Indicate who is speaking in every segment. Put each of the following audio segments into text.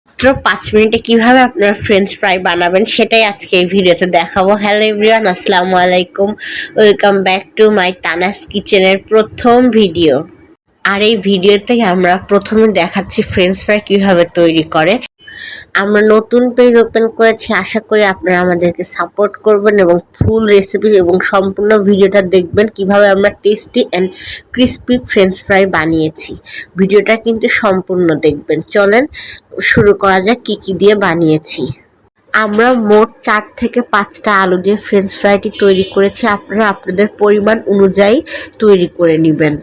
Speaker 1: মাত্র ৫ মিনিটে কিভাবে আপনারা ফ্রেঞ্চ ফ্রাই বানাবেন সেটাই আজকে এই ভিডিওতে দেখাবো। হ্যালো এভরিওয়ান, আসসালামু আলাইকুম। ওয়েলকাম ব্যাক টু মাই তানাস কিচেনের প্রথম ভিডিও। আর এই ভিডিওতে আমরা প্রথমে দেখাচ্ছি ফ্রেঞ্চ ফ্রাই কিভাবে তৈরি করে। আমরা নতুন পেজ ওপেন করেছি, আশা করি আপনারা আমাদেরকে সাপোর্ট করবেন এবং ফুল রেসিপি এবং সম্পূর্ণ ভিডিওটা দেখবেন কিভাবে আমরা tasty and crispy French fry বানিয়েছি। ভিডিওটা কিন্তু সম্পূর্ণ দেখবেন। চলেন শুরু করা যাক কি কি দিয়ে বানিয়েছি। আমরা মোট ৪ থেকে ৫টা আলু দিয়ে ফ্রেঞ্চ ফ্রাইটি তৈরি করেছি। আপনারা আপনাদের পরিমাণ অনুযায়ী তৈরি করে নেবেন।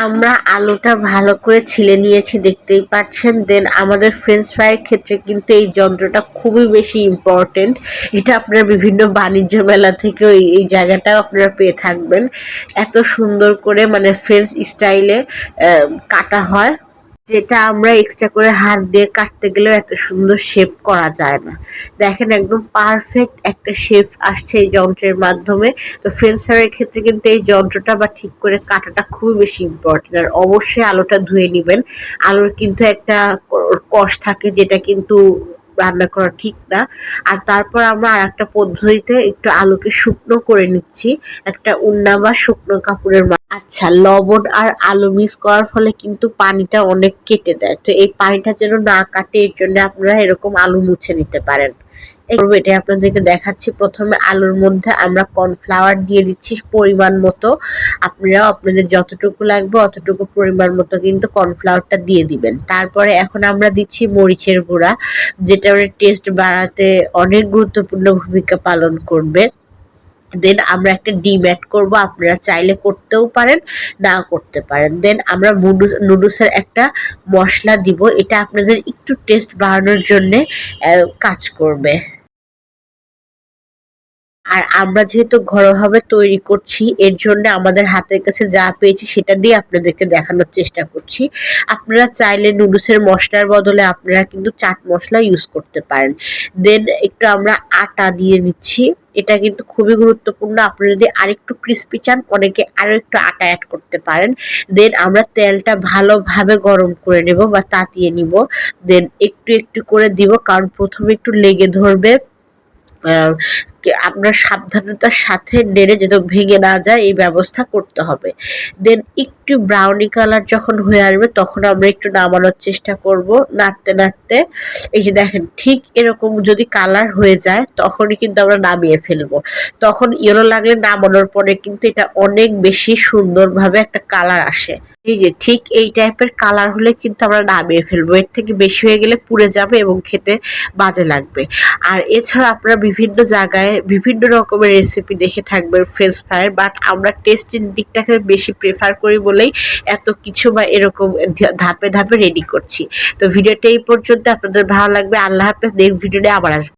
Speaker 1: আমরা আলুটা ভালো করে ছিলে নিয়েছি, দেখতেই পাচ্ছেন। দেন আমাদের ফ্রেঞ্চ ফ্রাইয়ের ক্ষেত্রে কিন্তু এই যন্ত্রটা খুবই বেশি ইম্পর্টেন্ট। এটা আপনারা বিভিন্ন বাণিজ্য মেলা থেকেও এই জায়গাটাও আপনারা পেয়ে থাকবেন। এত সুন্দর করে মানে ফ্রেঞ্চ স্টাইলে কাটা হয়, যেটা আমরা এক্সট্রা করে হাত দিয়ে কাটতে গেলেও এত সুন্দর শেপ করা যায় না। দেখেন একদম পারফেক্ট একটা শেপ আসছে এই যন্ত্রের মাধ্যমে। তো ফ্রেঞ্চ ফ্রাইয়ের ক্ষেত্রে কিন্তু এই যন্ত্রটা বা ঠিক করে কাটাটা খুবই বেশি ইম্পর্টেন্ট। আর অবশ্যই আলুটা ধুয়ে নেবেন। আলুর কিন্তু একটা কষ থাকে, যেটা কিন্তু রান্না করা ঠিক না। আর তারপর আমরা আর একটা পদ্ধতিতে একটু আলুকে শুকনো করে নিচ্ছি একটা উন্না বা শুকনো কাপড়ের। আচ্ছা, লবণ আর আলু মিক্স করার ফলে কিন্তু পানিটা অনেক কেটে দেয়। তো এই পানিটা যেন না কাটে, এর জন্য আপনারা এরকম আলু মুছে নিতে পারেন। এটাই আপনাদেরকে দেখাচ্ছি। প্রথমে আলুর মধ্যে আমরা কর্নফ্লাওয়ার দিয়ে দিচ্ছি পরিমাণ মতো। আপনারাও আপনাদের যতটুকু লাগবে অতটুকু পরিমাণ মতো কিন্তু কর্নফ্লাওয়ারটা দিয়ে দিবেন। তারপরে এখন আমরা দিচ্ছি মরিচের গুঁড়া, যেটা টেস্ট বাড়াতে অনেক গুরুত্বপূর্ণ ভূমিকা পালন করবে। দেন আমরা একটা ডিম অ্যাড করবো, আপনারা চাইলে করতেও পারেন, না করতে পারেন। দেন আমরা নুডলসের একটা মশলা দিব, এটা আপনাদের একটু টেস্ট বাড়ানোর জন্যে কাজ করবে। আর আমরা যেহেতু ঘরোয়াভাবে তৈরি করছি, এর জন্য আমাদের হাতের কাছে যা পেয়েছি সেটা দিয়ে আপনাদেরকে দেখানোর চেষ্টা করছি। আপনারা চাইলে নুডলসের মশলার বদলে আপনারা কিন্তু চাট মশলা ইউজ করতে পারেন। দেন একটু আমরা আটা দিয়ে নিচ্ছি, এটা কিন্তু খুবই গুরুত্বপূর্ণ। আপনারা যদি আরেকটু ক্রিস্পি চান, অনেকে আরও একটু আটা অ্যাড করতে পারেন। দেন আমরা তেলটা ভালোভাবে গরম করে নেব বা তাতিয়ে নিব। দেন একটু একটু করে দিব, কারণ প্রথমে একটু লেগে ধরবে। আপনার সাবধানতার সাথে নেড়ে যেন ভেঙে না যায় এই ব্যবস্থা করতে হবে। দেন একটু ব্রাউনি কালার যখন হয়ে আসবে, তখন আমরা একটু নামানোর চেষ্টা করব নাড়তে নাড়তে। এই যে দেখেন, ঠিক এরকম যদি কালার হয়ে যায় তখনই কিন্তু আমরা নামিয়ে ফেলবো। তখন ইয়েলো লাগলে নামানোর পরে কিন্তু এটা অনেক বেশি সুন্দরভাবে একটা কালার আসে। এই যে ঠিক এই টাইপের কালার হলে কিন্তু আমরা নামিয়ে ফেলবো। এর থেকে বেশি হয়ে গেলে পুড়ে যাবে এবং খেতে বাজে লাগবে। আর এছাড়া আপনারা বিভিন্ন জায়গায় বিভিন্ন রকমের রেসিপি দেখে থাকবেন ফ্রেঞ্চ ফ্রাইয়ের, বাট আমরা টেস্টের দিকটাকে বেশি প্রেফার করি বলেই এত কিছু বা এরকম ধাপে ধাপে রেডি করছি। তো ভিডিওটা এই পর্যন্ত। আপনাদের ভালো লাগবে। আল্লাহ হাফেজ। নেক্সট ভিডিওতে আবার আসবো।